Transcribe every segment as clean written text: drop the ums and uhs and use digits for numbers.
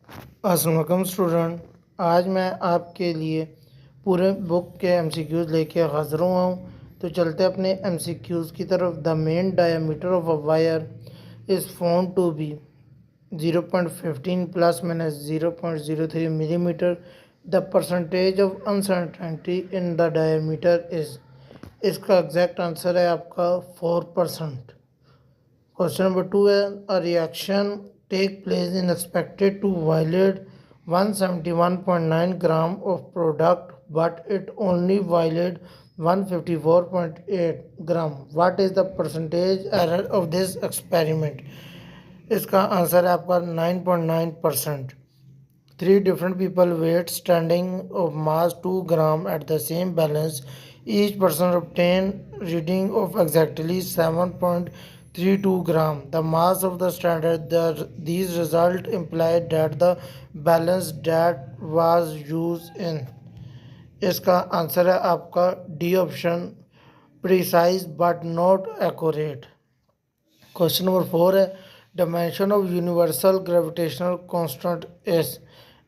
अस्सलाम वालेकुम स्टूडेंट। आज मैं आपके लिए पूरे बुक के MCQs लेके हाजिर हुआ हूँ। तो चलते अपने MCQs की तरफ। The mean diameter of a wire is found to be 0.15 plus minus 0.03 millimetre. The percentage of uncertainty in the diameter is, इसका एग्जैक्ट आंसर है आपका 4%। क्वेश्चन नंबर 2 है a reaction take place in expected to violate 171.9 gram of product but it only violate 154.8 gram. What is the percentage error of this experiment? इसका answer है आपका 9.9%। Three different people weight standing of mass 2 gram at the same balance. Each person obtained reading of exactly 7.32 gram. The mass of the standard. These results implied that the balance that was used in. इसका answer है आपका D option, precise but not accurate. Question number 4 है dimension of universal gravitational constant is,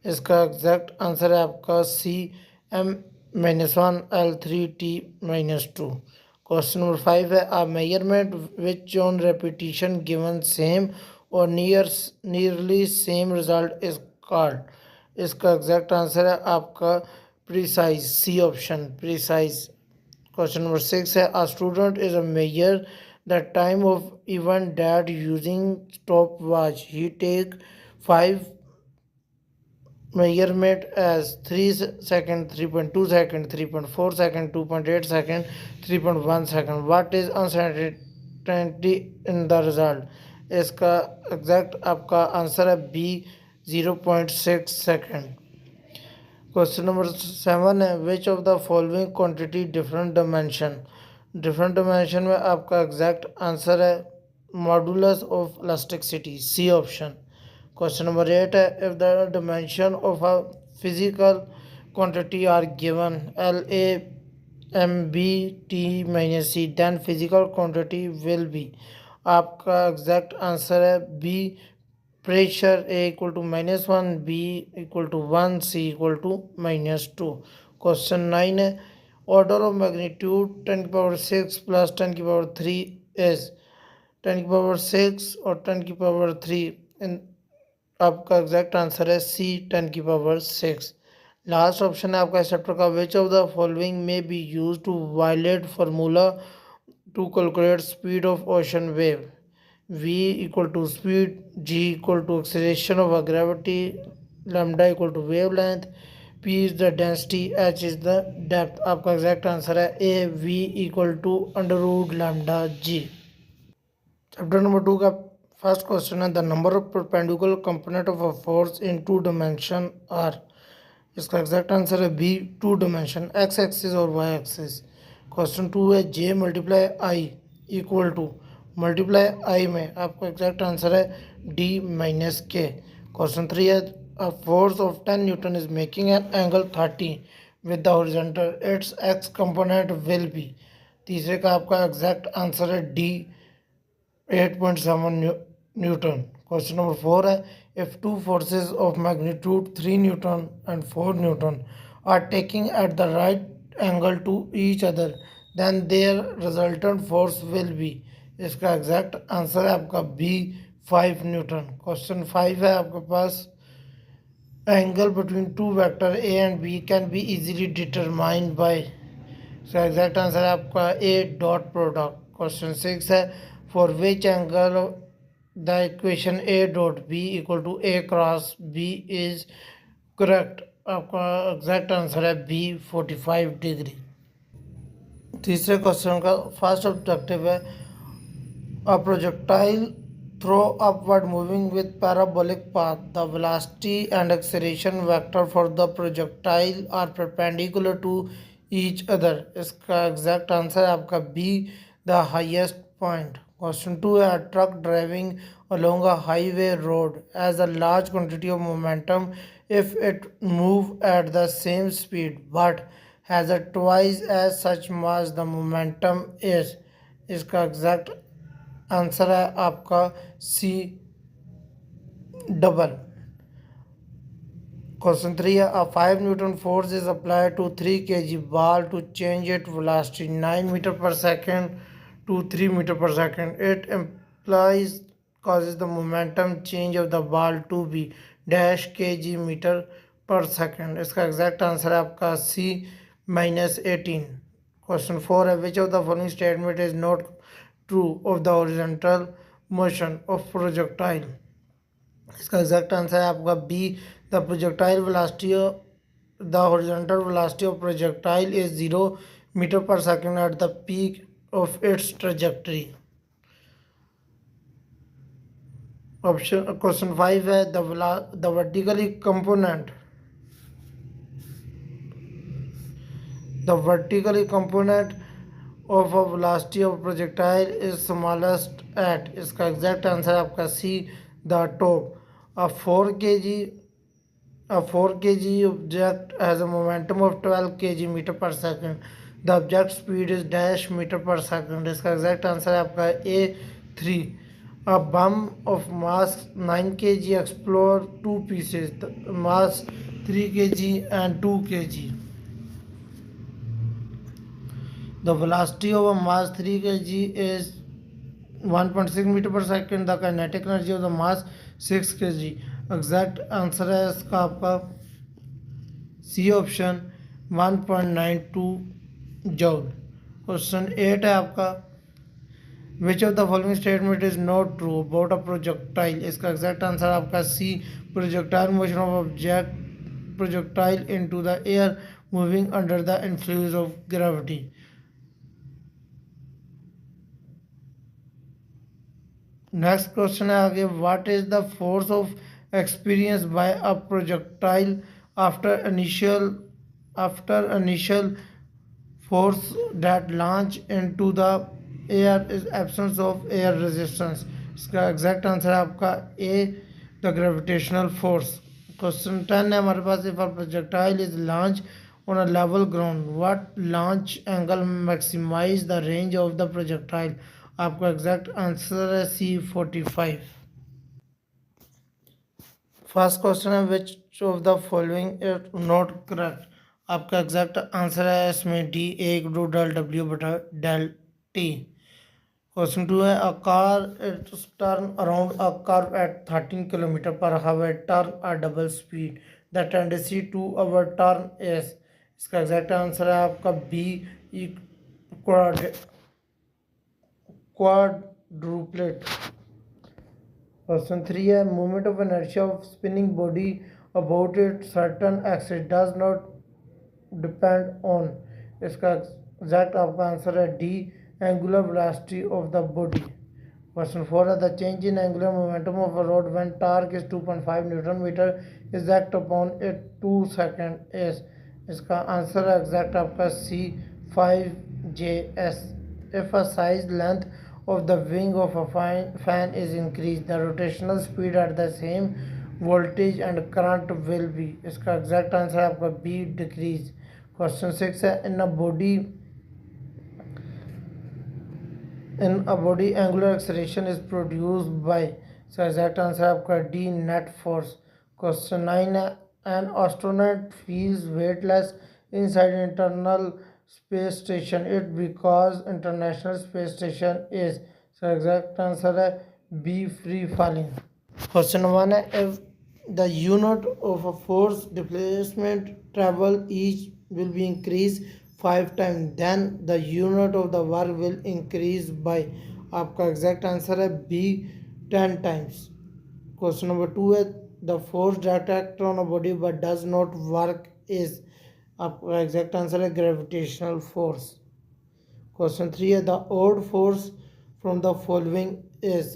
इसका exact answer है आपका C m-1 L3T-2। Question number 5 है a measurement which on repetition given same और nearly same result is called, इसका exact answer है आपका precise, C option precise. Question number 6 है a student is a measure the time of event that using stopwatch. He take 5 measurement as 3 second, 3.2 second, 3.4 second, 2.8 second, 3.1 second. What is uncertainty in the result? इसका exact आपका answer है B 0.6 second. Question number 7 है which of the following quantity different dimension. Different dimension में आपका exact answer है modulus of elasticity, C option. Question number 8 है if the dimension of a physical quantity are given LA-M-B-T-C then physical quantity will be, आपका exact answer है B pressure A equal to -1, B equal to 1, C equal to -2। Question 9 है order of magnitude 10⁻6 plus 10⁻3 is 10⁻6 और 10⁻3 इन, आपका exact answer है सी 10⁻6। Last option है आपका chapter का which of the following में be use to violate formula to calculate speed of ocean wave. v equal to speed, g equal to acceleration of a gravity, lambda equal to wavelength, p is the density, h is the depth। आपका exact answer है a v equal to √ lambda g। Chapter number 2 का first question है the number of perpendicular component of a force in 2 dimension are, इसका exact answer है B 2 dimension, X axis और Y axis. Question 2 है J multiply I equal to, multiply I में आपको exact answer है D -K. Question 3 है a force of 10 Newton is making an angle 30 with the horizontal, its X component will be, तीसरे का आपका exact answer है D 8.7 newton. Question number 4 है if two forces of magnitude 3 newton and 4 newton are taking at the right angle to each other then their resultant force will be, इसका exact answer है आपका B 5 newton. Question 5 है आपके पास angle between two vector A and B can be easily determined by, इसका exact answer है आपका A dot product. Question 6 है for which angle the equation A dot B equal to A cross B is correct, आपका exact answer है B 45 degree. तीसरे question का first objective है a projectile throw upward moving with parabolic path. The velocity and acceleration vector for the projectile are perpendicular to each other. इसका exact answer है आपका B the highest point. Question 2 है a truck driving along a highway road has a large quantity of momentum if it move at the same speed but has a twice as such mass, the momentum is, इसका exact answer है आपका C double. Question 3 है a 5 Newton force is applied to 3 kg ball to change its velocity 9 meter per second to 3 meter per second. It implies causes the momentum change of the ball to be dash kg meter per second. इसका exact answer है आपका C -18. Question 4 है which of the following statement is not true of the horizontal motion of projectile. इसका exact answer है आपका B the projectile velocity the horizontal velocity of projectile is 0 meter पर second at the peak of its trajectory. Option question 5 है the vertically component of a velocity of projectile is smallest at. इसका exact answer है आपका C the top. A 4 kg object has a momentum of 12 kg meter per second. The object speed is dash meter per second. इसका exact answer है आपका A3. A bomb of mass 9 kg explore two pieces, mass 3 kg and 2 kg. The velocity of a mass 3 kg is 1.6 meter per second. The kinetic energy of the mass 6 kg. Exact answer है इसका आपका C option 1.92 joule. Question 8 है आपका which of the following statement is not true about a projectile. इसका exact answer आपका C projectile motion of object projectile into the air moving under the influence of gravity. Next question है आगे what is the force of experience by a projectile after initial force that launch into the air is absence of air resistance. इसका exact answer है आपका A the gravitational force. Question 10 है हमारे पास if a projectile is launch on a level ground what launch angle maximize the range of the projectile. आपका exact answer है C45. First question है which of the following is not correct. आपका exact answer है इसमें D A = W/T. Question 2 है a car it's turn around a curve at 13 kilometre per hour turn a double speed the tendency to our turn is. इसका exact answer है आपका B quadruplet. Question 3 है movement of inertia of spinning body about its certain axis does not depend on. इसका exact आपका answer है D angular velocity of the body. Question 4 है the change in angular momentum of a rod when torque is 2.5 Newton meter is act upon it 2 second is. इसका answer है exact आपका सी 5JS. If a size length of the wing of a fan is increased, the rotational speed at the same voltage and current will be. इसका exact answer है आपका be decrease. Question 6 है in a body angular acceleration is produced by. इसका exact answer है आपका D net force. Question 9 है an astronaut feels weightless inside internal space station it because international space station is. so exact answer है B free falling. Question 1 है if the unit of a force displacement travel each will be increased 5 times then the unit of the work will increase by. आपका exact answer है B 10 times. Question number 2 है the force that acts on a body but does not work is. आपका exact answer है gravitational force. Question 3 है the odd force from the following is.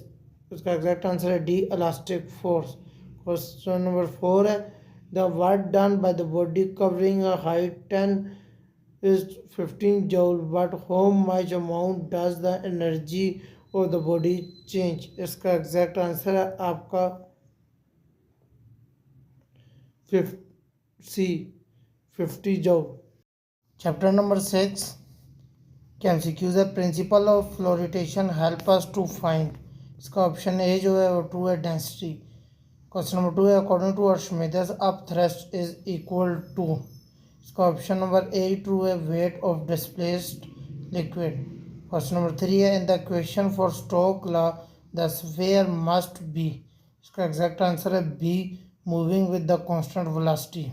इसका exact answer है D elastic force. Question number 4 है the work done by the body covering a height 10 is 15 joule but how much amount does the energy of the body change. इसका exact answer है आपका C 50 joule. Chapter number 6 के MCQs है principle of flotation help us to find. इसका option A जो है वो true है डेंसिटी. क्वेश्चन नंबर 2 है according to Archimedes up thrust is equal to, इसका ऑप्शन नंबर ए ट्रू है weight of displaced liquid. Question number 3 है in the equation for Stoke law the sphere must be, इसका exact answer है B moving with the constant velocity.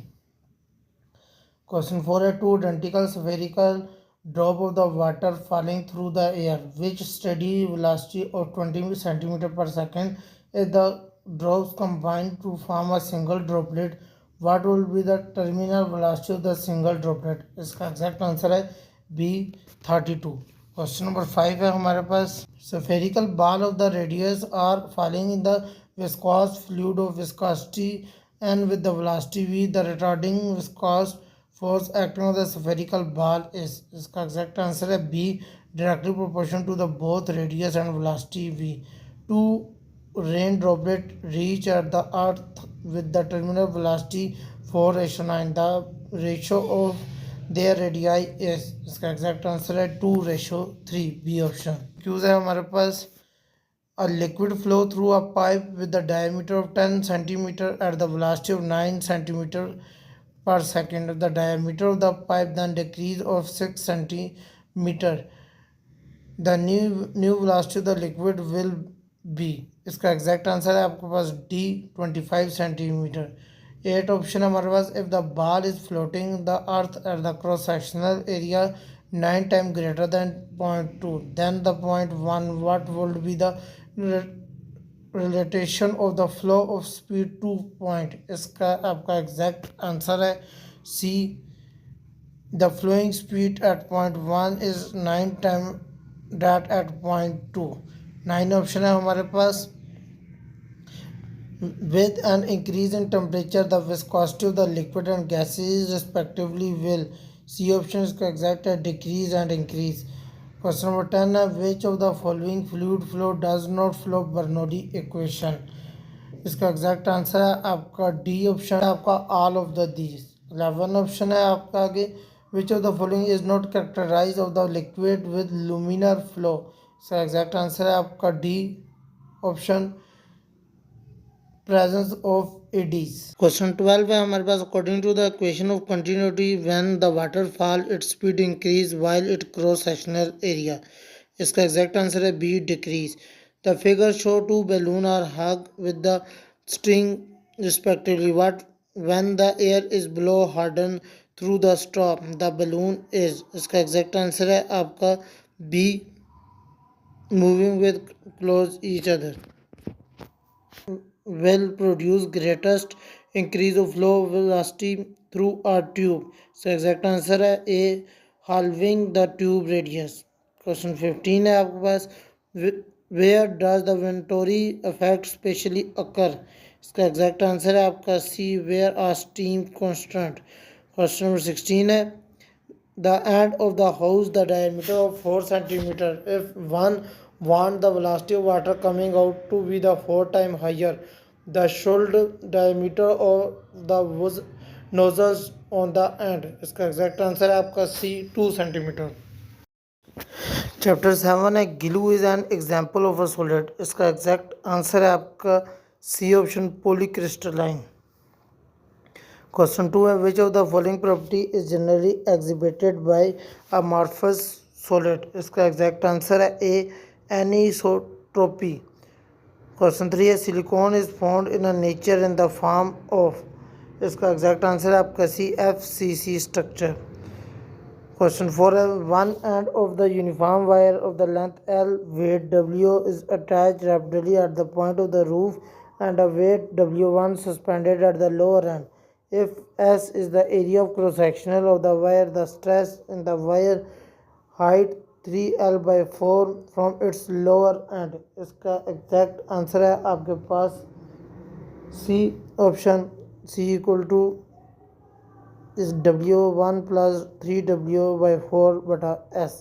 Question 4 है two identical spherical drop of the water falling through the air which steady velocity of 20 centimeter per second. If the drops combine to form a single droplet, what will be the terminal velocity of the single droplet? इसका exact answer है B 32। Question number 5 है हमारे पास spherical ball of the radius are falling in the viscous fluid of viscosity and with the velocity v, the retarding viscous force acting on the spherical ball is, इसका exact answer है B directly proportional to the both radius and velocity v. Two rain droplet reach at the earth with the terminal velocity 4:9. The ratio of their radii is, इसका exact answer है 2:3 B option। Cues है हमारे पास a liquid flow through a pipe with the diameter of 10 centimeter at the velocity of 9 centimeter per second. The diameter of the pipe then decrease of 6 centimeter. The new velocity of the liquid will be, इसका exact answer है आपके पास D 25 centimetre. 8 option है हमारे पास if the ball is floating the earth at the cross sectional area 9 times greater than 0.2 then the 0.1, what would be the relation of the flow of speed to point? इसका आपका exact answer है C the flowing speed at 0.1 is 9 times that at 0.2। 9 option है हमारे पास with an increase in temperature the viscosity of the liquid and gases respectively will, C option इसका exact है decrease and increase। Question number 10 है which of the following fluid flow does not follow Bernoulli equation, इसका exact answer है आपका D option है आपका all of the these. 11 option है आपका आगे which of the following is not characterized of the liquid with luminar flow, इसका exact answer है आपका D option presence of eddies। Question 12 है हमारे पास according to the equation of continuity when the water fall its speed increase while it cross sectional area, इसका exact answer है B decrease. The figure show two balloon are hug with the string respectively what when the air is blow harden through the straw the balloon is, इसका exact answer है आपका B moving with close each other will produce greatest increase of flow velocity through a tube, so exact answer है A halving the tube radius। Question 15 है आपके पास where does the Venturi effect specially occur, इसका exact answer है आपका C where a steam constant। Question number 16 है the end of the hose the diameter of 4 centimeter if one want the velocity of water coming out to be the 4 times higher the should diameter of the nozzles on the end, इसका exact answer है आपका C 2 centimetre. Chapter 7 है glue is an example of a solid, इसका exact answer है आपका C option polycrystalline. Question 2 है which of the following property is generally exhibited by amorphous solid, इसका exact answer है ए एनिसोट्रोपी। Question 3 है silicon is found in a nature in the form of, इसका exact answer है आपका सी FCC structure. Question 4 है one end of the uniform wire of the length L weight W is attached rapidly at the point of the roof and a weight W1 suspended at the lower end. If S is the area of cross sectional of the wire, the stress in the wire height 3L/4 from its lower end, इसका exact answer है आपके पास C option C equal to इस W1 plus 3W/4 बटा S।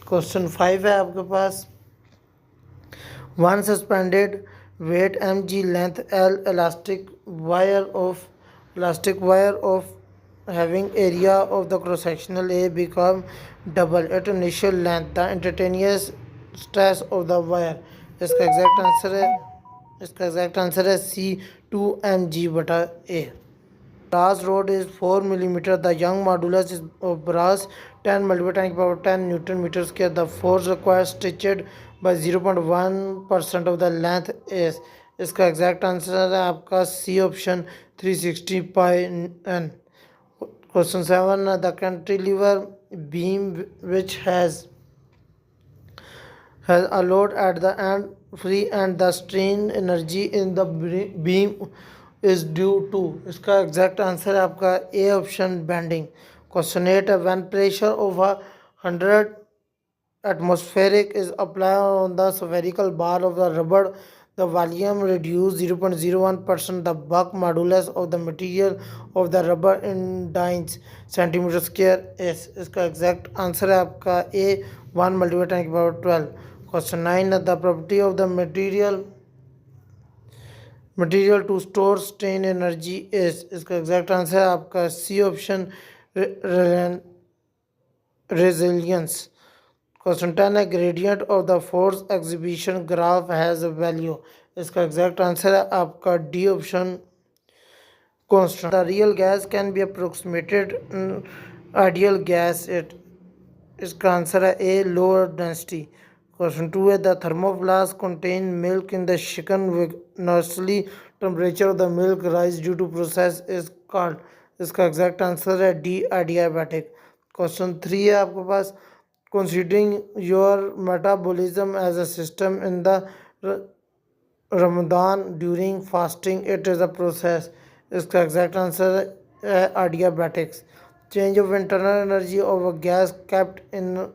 Question 5 है आपके पास one suspended weight mg length L elastic wire of having area of the cross sectional A become double at initial length the instantaneous stress of the wire, इसका exact answer है C 2 mg/a. Brass rod is 4 millimeter. The Young modulus is of brass 10 multiplied 10 power 10 Newton meter square. The force required stretched by 0.1% of the length is. इसका exact answer है आपका C option 360 pi n. Question 7. The cantilever beam which has a load at the end free and the strain energy in the beam is due to. इसका exact answer है आपका A option bending. Question 8. When pressure of 100 atmospheric is applied on the spherical bar of the rubber, the volume reduced 0.01%. The bulk modulus of the material of the rubber in dynes centimeter square is. इसका exact answer है आपका ए 1 multiplied 10 की power 12. Question 9. The property of the material to store strain energy is. इसका exact answer है आपका C option resilience. Question 10. A gradient of the force exhibition graph has a value. इसका exact answer है आपका D option constant. The real gas can be approximated ideal gas. इसका answer है ए lower density. Question 2 है the thermoflask contain milk in the shaken vigorously temperature of the milk rise due to process is called. इसका exact answer है D adiabatic. Question 3 है आपके पास considering your metabolism as a system in the Ramadan during fasting it is a process. इसका exact answer है adiabatics. Change of internal energy of a gas kept in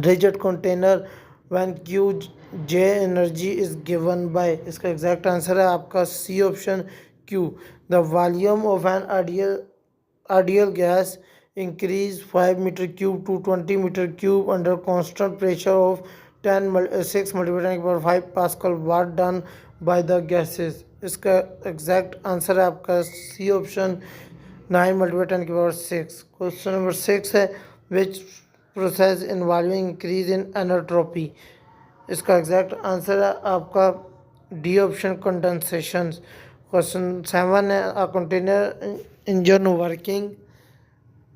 rigid container when Qj energy is given by. इसका exact answer है आपका C option Q. The volume of an ideal gas increase 5 meter cube to 20 meter cube under constant pressure of 6 multiplied by 5 Pascal. What done by the gases. इसका exact answer है आपका C option 9 multiplied 10 की power 6. Question number 6 है which process involving increase in aneentropy. इसका exact answer है आपका D option condensation. Question 7 है a container engine working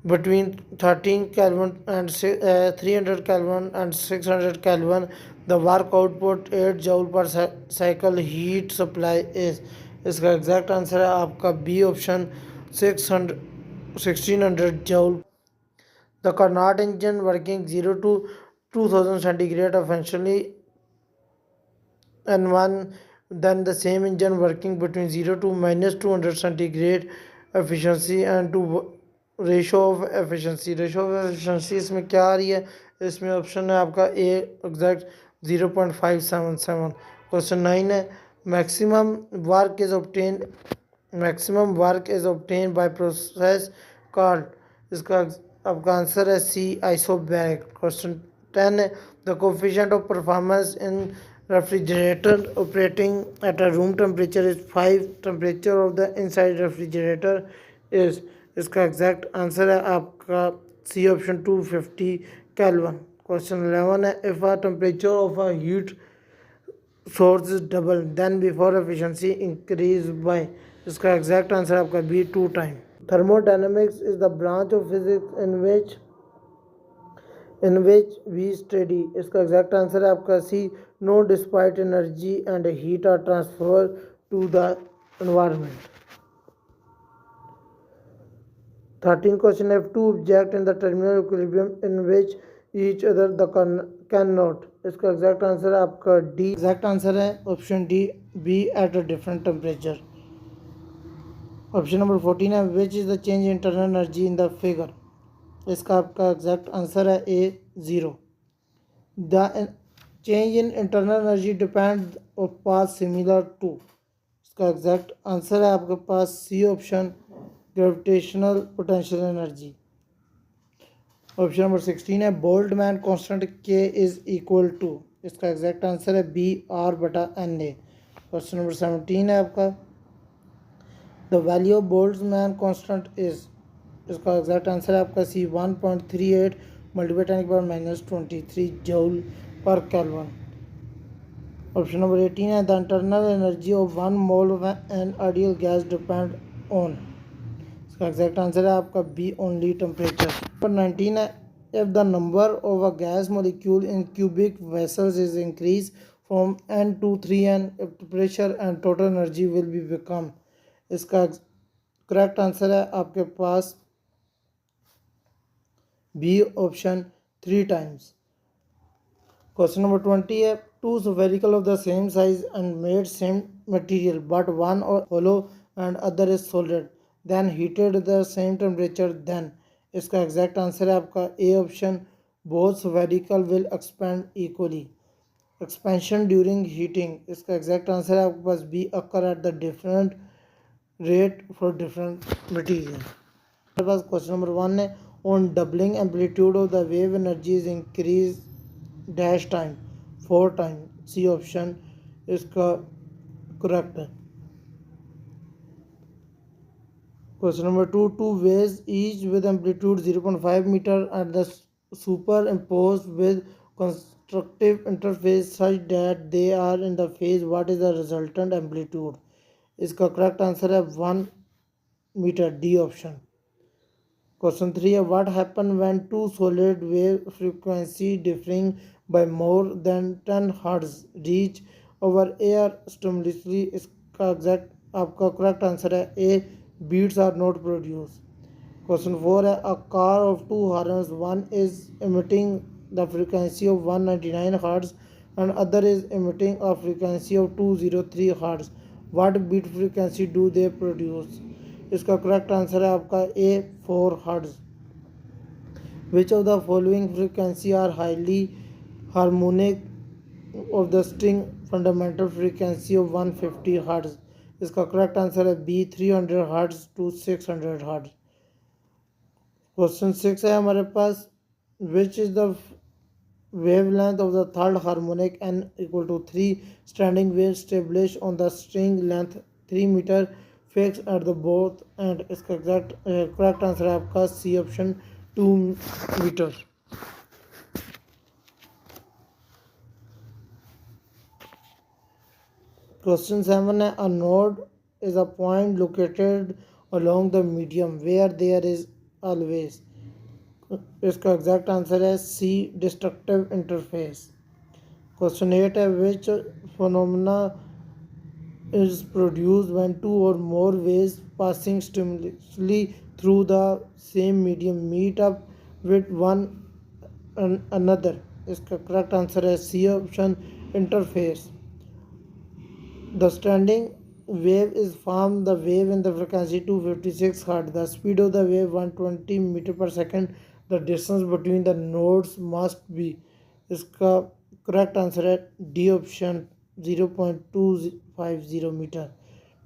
between 13 Kelvin and 300 Kelvin and 600 Kelvin. The work output 8 joule per cycle heat supply is. इसका exact answer है आपका B option 1600 joule. The Carnot engine working 0 to 2000 centigrade eventually and one then the same engine working between 0 to minus 200 centigrade efficiency and to ratio of efficiency. इसमें क्या आ रही है. इसमें option है आपका ए एग्जैक्ट 0.577. क्वेश्चन 9 है maximum work is obtained by process called. इसका आपका आंसर है सी isobaric. क्वेश्चन 10 है the coefficient of performance in refrigerator operating at a room temperature is 5. Temperature of the inside refrigerator is. इसका exact answer है आपका C option 250 Kelvin. Question 11 है if a temperature of a heat source is double then before efficiency increase by. इसका exact answer आपका B 2 time. Thermodynamics is the branch of physics in which we study. इसका exact answer है आपका सी no despite energy and heat are transferred to the environment. 13 question if two objects in the terminal equilibrium in which each other the cannot. इसका exact answer है आपका D. Exact answer है option D be at a different temperature. Option number 14 है which is the change internal energy in the figure. इसका आपका exact answer है A 0. The change in internal energy depend of path similar to. इसका exact answer है आपके पास C option gravitational potential energy. Option number 16 है Boltzmann constant K is equal to. इसका exact answer है बी आर बटा N A. Question number 17 है आपका the value of Boltzmann constant is. इसका एग्जैक्ट आंसर है आपका सी 1.38 मल्टीप्लाई 10 की पावर -23 जूल पर केल्विन. ऑप्शन नंबर 18 है the internal energy of one mole of an ideal gas depend on, इसका एग्जैक्ट आंसर है आपका बी ओनली टेम्परेचर। नंबर 19 है if the number of a gas molecule in cubic vessels is increased from n to 3n, if the pressure and total energy will be become, इसका correct answer है आपके पास B option 3 times. Question number 20 है two spherical of the same size and made same material but one hollow and other is solid then heated the same temperature then, इसका exact answer है आपका A option both spherical will expand equally, expansion during heating, इसका exact answer है आपके पास B occur at the different rate for different material। हमारे पास question number 1 है on doubling amplitude of the wave energy is increased dash time 4 time, C option इसका correct है। Question number 2 two waves each with amplitude 0.5 meter and the superimposed with constructive interface such that they are in the phase, what is the resultant amplitude, इसका correct answer है 1 metre, D option. Question 3 है what happen when two solid wave frequency differing by more than 10 hertz reach over air stimuli, इसका exact आपका correct answer है ए beats are not produced। Question 4 है a car of two horns, one is emitting the frequency of 199 hertz and other is emitting a frequency of 203 hertz, what beat frequency do they produce, इसका correct answer है आपका ए 4 hertz। which of the following frequency are highly harmonic of the string fundamental frequency of 150 hertz, इसका correct answer है B 300 hertz to 600 hertz. Question 6 है हमारे पास which is the wavelength of the third harmonic n equal to 3 standing wave established on the string length 3 meter fixed at the both end, इसका exact correct answer है आपका C option 2 metre. Question 7 है a node is a point located along the medium where there is always, इसका exact answer है सी destructive interface. Question 8 है which phenomena is produced when two or more waves passing stimuli through the same medium meet up with one another, इसका correct answer है C option interface. The standing wave is from the wave in the frequency 256 Hz. The speed of the wave 120 meter per second. The distance between the nodes must be, इसका correct answer है D option 0.250 metre.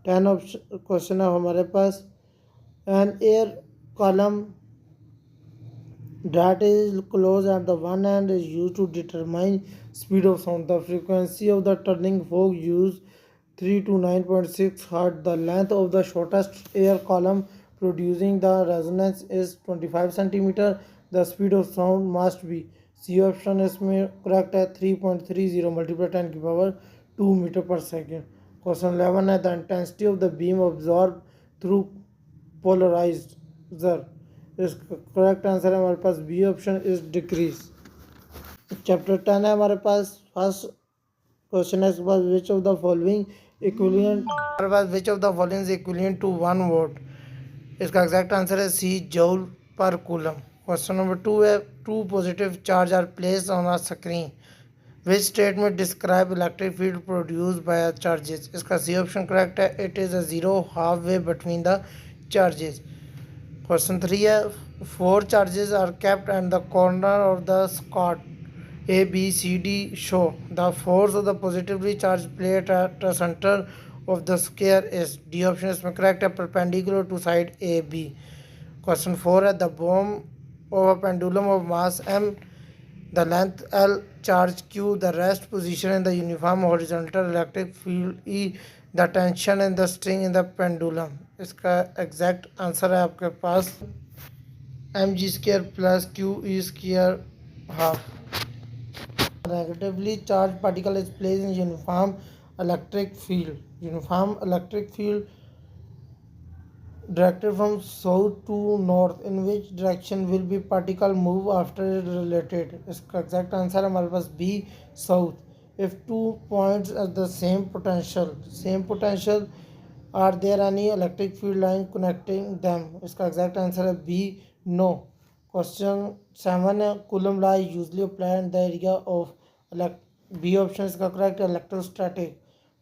10 option question है हमारे पास an air column that is closed at the one end is used to determine speed of sound. The frequency of the turning fork used 3 to 9.6 Hz. The length of the shortest air column producing the resonance is 25 cm. The speed of sound must be, C option इसमें correct है 3.30 multiply 10 की power 2 metre per second. Question 11 है the intensity of the beam absorb through polariser, इसका correct answer है हमारे पास B option is decrease. Chapter 10 है हमारे पास फर्स्ट क्वेश्चन है इसके पास which of the following equivalent, हमारे पास which of the following is equivalent to 1 volt, इसका एग्जैक्ट आंसर है सी जूल पर कूलम। क्वेश्चन नंबर 2 है two positive charge are placed on a screen which statement describe electric field produced by charges, इसका C option correct है it is a zero half way between the charges. Question 3 है 4 charges are kept at the corner of the scot A, B, C, D show the force of the positively charged plate at the center of the square is, D option इसमें correct है perpendicular to side A, B। Question 4 है the bomb of a pendulum of mass M, the length L, charge Q, the rest position in the uniform horizontal electric field E, the tension in the string in the pendulum, इसका exact answer है आपके पास mg square plus q e square half। negatively charged particle is placed in uniform electric field. Uniform electric field directed from south to north. In which direction will be particle move after it related? इसका exact answer हमारे पास B south. If two points at the same potential, are there any electric field line connecting them? इसका exact answer है B no. Question 7 है Coulomb law usually applied in the area of B option इसका correct electrostatic.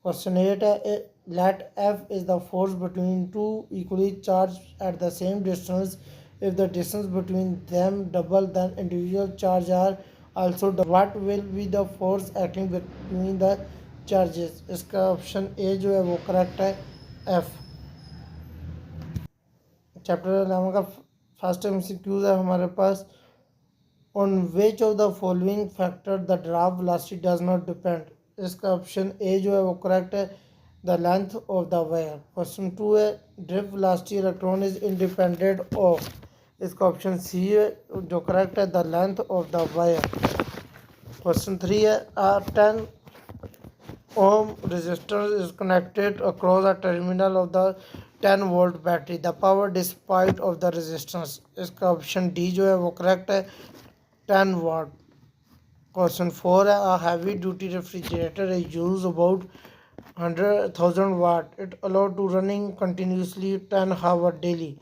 Question 8 है let F is the force between two equally charged at the same distance. If the distance between them double, then individual charge are also double. What will be the force acting between the charges? इसका option A जो है वो correct है F. Chapter 11 का first MCQs है हमारे पास. On which of the following factor the draft velocity does not depend? इसका option A जो है वो करेक्ट है the length of the wire. Question 2 है drift velocity electron is independent of. इसका ऑप्शन सी है जो करेक्ट है the length of the wire. Question 3 है a 10 ohm resistor is connected across a terminal of the 10 volt battery. The power despite of the resistance. इसका option D जो है वो correct है 10 watt. Question 4 है a heavy duty refrigerator is used about 100,000 watt. It allowed to running continuously 10 hours daily.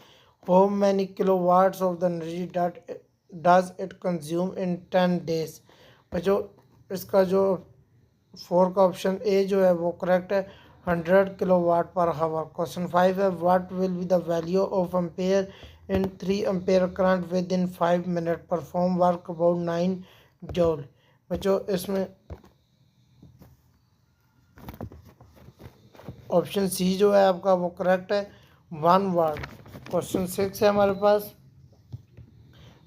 How many kilowatts of the energy that does it consume in 10 days? बच्चों इसका जो 4 का option A जो है वो correct है 100 kilowatt per hour. Question 5 है what will be the value of ampere in 3 ampere current with in 5 minute perform work about 9 joule. बच्चों इसमें ऑप्शन सी जो है आपका वो करेक्ट है 1 वाट. क्वेश्चन 6 है हमारे पास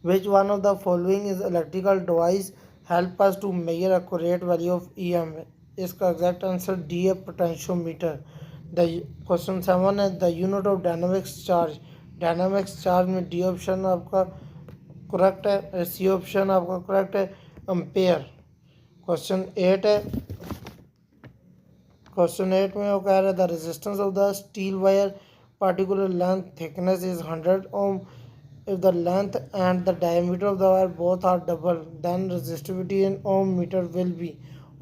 which one of the following is electrical device help us to measure accurate value of EM. इसका एग्जैक्ट आंसर डी है पोटेंशियोमीटर. द क्वेश्चन 7 है the unit of dynamics charge. Dynamics charge में D option आपका correct है, C option आपका correct है ampere. Question 8 है question 8 में वो कह रहा है the resistance of the steel wire particular length thickness is 100 ohm. If the length and the diameter of the wire both are double, then resistivity in ohm meter will be.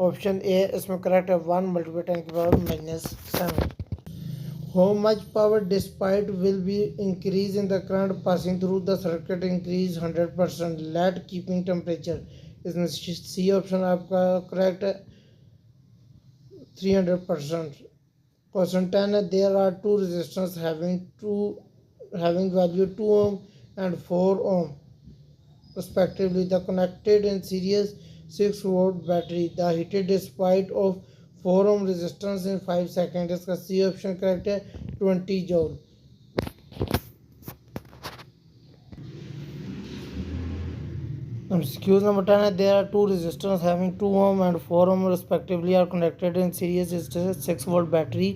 Option A इसमें correct है 1 × 10⁻⁷. How much power despite will be increase in the current passing through the circuit increase 100%. Let keeping temperature. इसमें सी option आपका correct है 300%. Question 10 है there are two resistors having value 2 ohm and 4 ohm respectively. The connected in series 6 volt battery. The heated despite of 4 ohm resistance in 5 seconds. इसका C option correct है 20 joule. MCQs number 10 है there are two resistors having 2 ohm and 4 ohm respectively are connected in series 6 volt battery.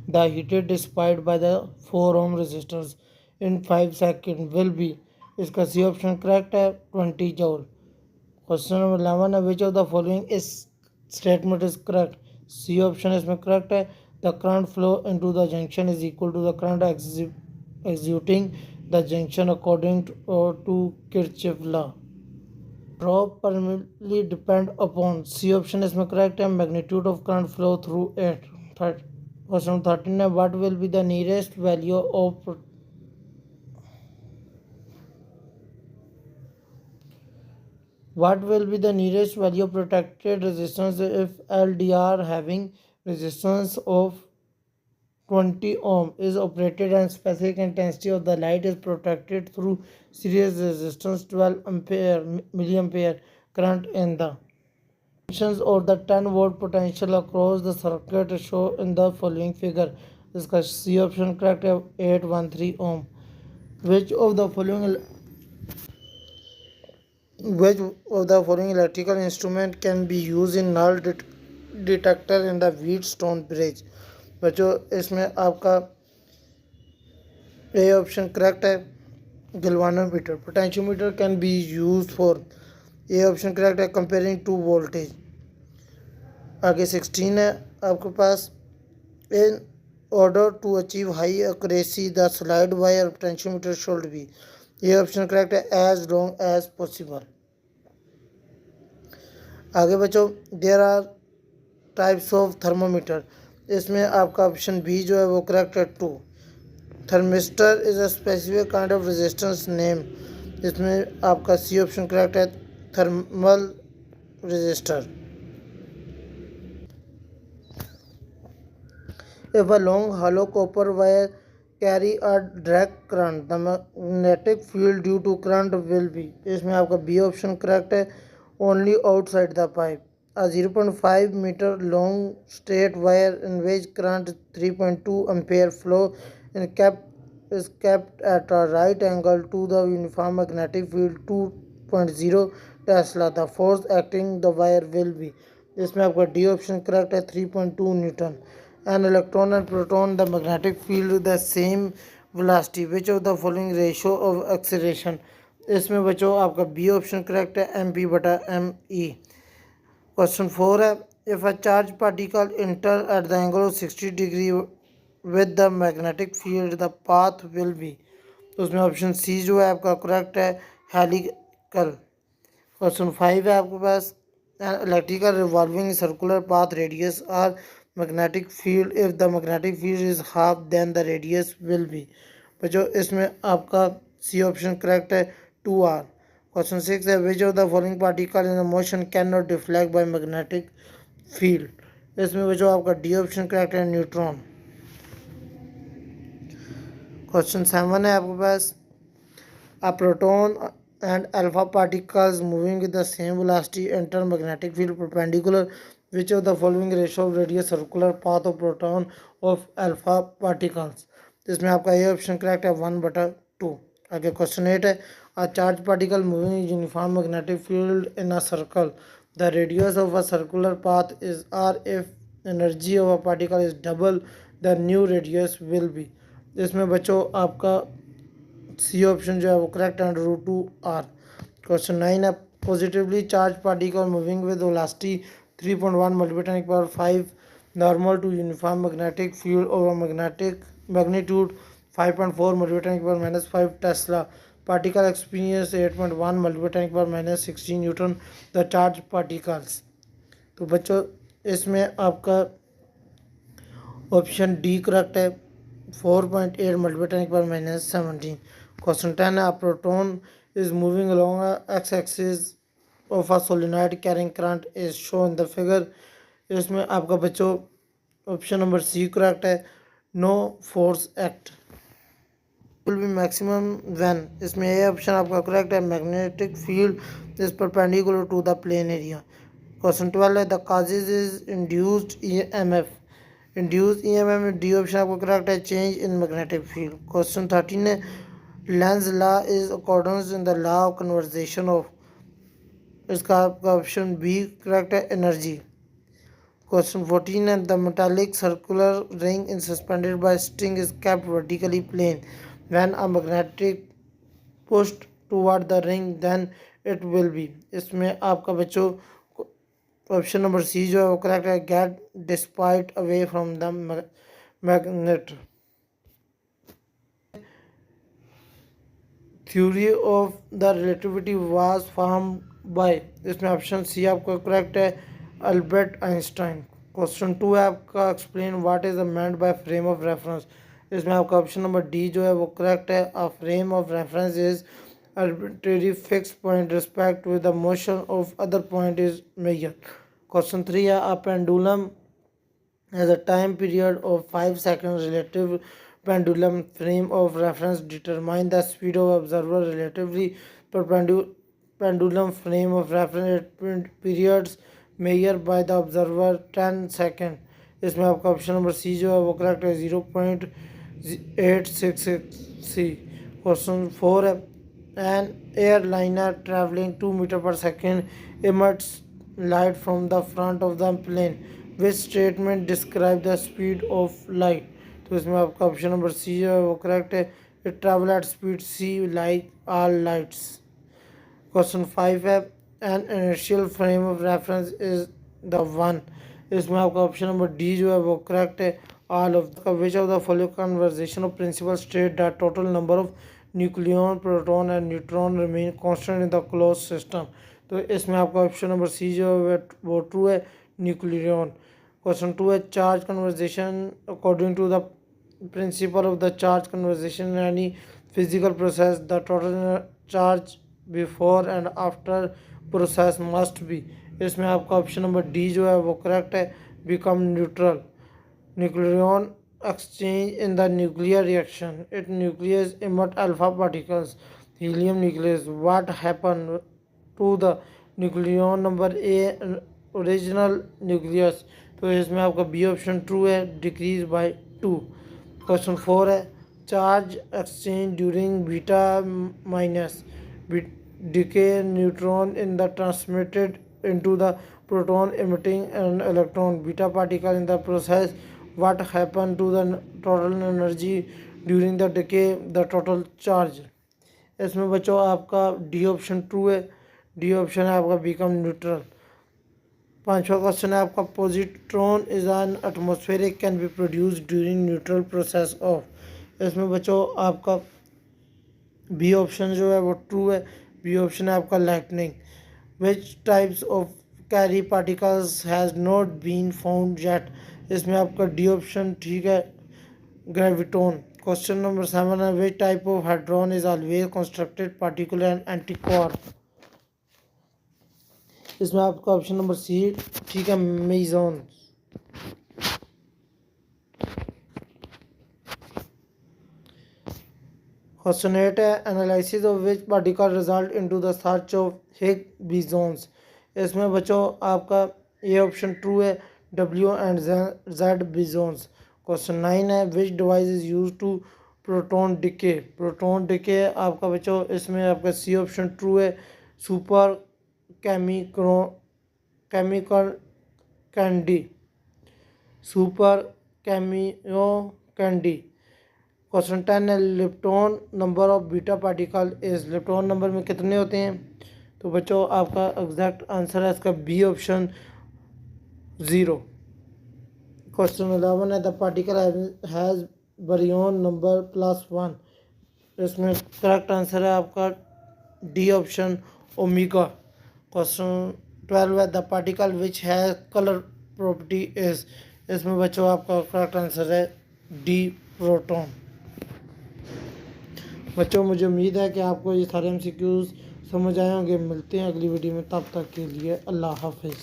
The heated despite by the 4 ohm resistors in 5 seconds will be. इसका C option correct है 20 joule. Question number 11 है which of the following is statement is correct. C option इसमें correct है the current flow into the junction is equal to the current executing the junction according to Kirchhoff law. Drop permanently depend upon. C option इसमें correct है magnitude of current flow through it. Question 13 है what will be the nearest value of protected resistance if LDR having resistance of 20 ohm is operated and specific intensity of the light is protected through series resistance 12 milliampere current in the functions of the 10 volt potential across the circuit show in the following figure. इसका C option correct है 813 ohm. which of the following electrical instrument can be used in null detector in the Wheatstone bridge. बच्चों इसमें आपका A option correct है galvanometer. Potentiometer can be use for. A option correct है comparing two voltage. आगे 16 है आपके पास, in order to achieve high accuracy the slide wire potentiometer should be, ये ऑप्शन करेक्ट है, एज लॉन्ग एज पॉसिबल। आगे बच्चों, there are types of thermometer, इसमें आपका ऑप्शन बी जो है वो करेक्ट है, 2। Thermistor is a specific kind of resistance name, इसमें आपका सी ऑप्शन करेक्ट है, thermal resistor. If a long hollow copper wire carry a direct current, the magnetic field due to current will be, इसमें आपका B option correct है, only outside the pipe. A 0.5 meter long straight wire in which current 3.2 ampere flow in is kept at a right angle to the uniform magnetic field 2.0 Tesla. The force acting the wire will be, इसमें आपका D option correct है, 3.2 Newton. An electron and proton the magnetic field with the same velocity, which of the following ratio of acceleration, इसमें बच्चों आपका B option correct है, M P बटा M E. Question 4 है, if a charge particle inter at the angle of 60 degree with the magnetic field the path will be, तो उसमें option C जो है आपका करेक्ट है, हेलिकल. क्वेश्चन 5 है आपके पास, electrical revolving circular path radius R magnetic field, if the magnetic field is half then the radius will be, बच्चों इसमें आपका सी ऑप्शन करेक्ट है, 2r. क्वेश्चन 6 है, which of the following particle in a motion cannot deflect by magnetic field, इसमें बच्चों आपका D option correct है, neutron. Question 7 है आपके पास, a proton and alpha particles moving with the same velocity enter magnetic field perpendicular, which of the following ratio of radius circular path of proton of alpha particles, इसमें आपका ये ऑप्शन correct है, 1/2. आगे question 8 है, a charged particle moving in uniform magnetic field in a circle, the radius of a circular path is r, if energy of a particle is double the new radius will be, इसमें बच्चों आपका C option जो है वो correct है, √2r. Question 9 है, positively charge particle moving with velocity 3.1 multiply power 5 normal to uniform magnetic field over magnetic magnitude 5.4 multiply power -5 tesla, particle experience 8.1 multiply power -16 newton the charge particles, तो बच्चों इसमें आपका option D correct है, 4.8 multiply power -17. Question 10 है, proton is moving along x axis of a solenoid carrying current is show in the figure, इसमें आपका बच्चों option number C correct है, no force act will be maximum when, इसमें ये option आपका correct है, magnetic field is perpendicular to the plane area. Question 12 है, the causes is induced EMF, induce EMF में डी ऑप्शन आपको correct है, change in magnetic field. Question 13 है, Lenz law is accordance in the law of conversation of, इसका आपका option B correct है, energy. Question 14 है, the metallic circular ring in suspended by string is kept vertically plane when a magnetic pushed toward the ring then it will be, इसमें आपका बच्चों option number सी जो है वो करेक्ट है, get despite away from the magnet. Theory of the relativity was form by, इसमें option C आपका correct है, अल्बर्ट आइंस्टाइन. क्वेश्चन 2 है आपका, explain what is the meant by frame of reference, इसमें आपका ऑप्शन नंबर डी जो है वो करेक्ट है, a frame of reference is arbitrary fixed point respect with the motion of other point is measured. Question 3 है, a pendulum has a time period of 5 seconds. Relative pendulum frame of reference determine the speed of observer relatively pendulum frame of reference periods measured by the observer 10 seconds, इसमें आपका option number सी जो है वो correct है, 0.866 सी. Question 4 है, an airliner traveling 2 meters per second emits light from the front of the plane, which statement describe the speed of light, तो इसमें आपका ऑप्शन नंबर सी जो है वो करेक्ट है, it travel at speed c like all lights. Question 5 है, an inertial frame of reference is the one, इसमें आपका ऑप्शन नंबर डी जो है वो करेक्ट है। All of which of the following conversation of principle state that total number of nucleon proton and neutron remain constant in the close system. तो इसमें आपका option number सी जो है वो ट्रू है, न्यूक्लियन। क्वेश्चन 2 है charge conversation according to the principle of the charge conversation in any physical process the total charge before and after process must be. इसमें आपका ऑप्शन नंबर डी जो है वो करेक्ट है, become neutral. Nucleon exchange in the nuclear reaction. Its nucleus emit alpha particles, helium nucleus. What happened to the nucleon number A original nucleus? तो इसमें आपका B option true है, decrease by 2। Question 4 है charge exchange during beta minus decay neutron in the transmitted into the proton emitting an electron beta particle in the process. What happened to the total energy during the decay, the total charge? इसमें बच्चों आपका D option true है, D option है आपका become neutral. 5वां question है आपका positron is an atmospheric can be produce during neutral process of. इसमें बच्चों आपका बी ऑप्शन जो है वो ट्रू है, बी ऑप्शन है आपका lightning. Which types of carry particles has not been found yet. इसमें आपका डी ऑप्शन ठीक है, ग्रेविटॉन। क्वेश्चन नंबर 7 है which type of hadron is always constructed particular and antiquark. इसमें आपका ऑप्शन नंबर सी ठीक है, मेजॉन। क्वेश्चन 8 है analysis of which particle result into the search of Higgs bosons. इसमें बच्चों आपका ए ऑप्शन ट्रू है, W and Z bosons. Question 9 है which device is use to proton decay. Proton decay आपका बच्चों इसमें आपका सी ऑप्शन ट्रू है, super chemical candy, super cameo candy. Question 10 है lepton number of beta particle is. Lepton number में कितने होते हैं? तो बच्चों आपका एग्जैक्ट आंसर है इसका बी ऑप्शन 0। क्वेश्चन 11 है the particle has baryon number +1। इसमें करेक्ट आंसर है आपका डी ऑप्शन ओमेगा। क्वेश्चन 12 है the particle which has colour property is. इसमें बच्चों आपका करेक्ट आंसर है डी प्रोटॉन। बच्चों मुझे उम्मीद है कि आपको ये सारे MCQs समझ आए होंगे। मिलते हैं अगली वीडियो में, तब तक के लिए अल्लाह हाफिज़।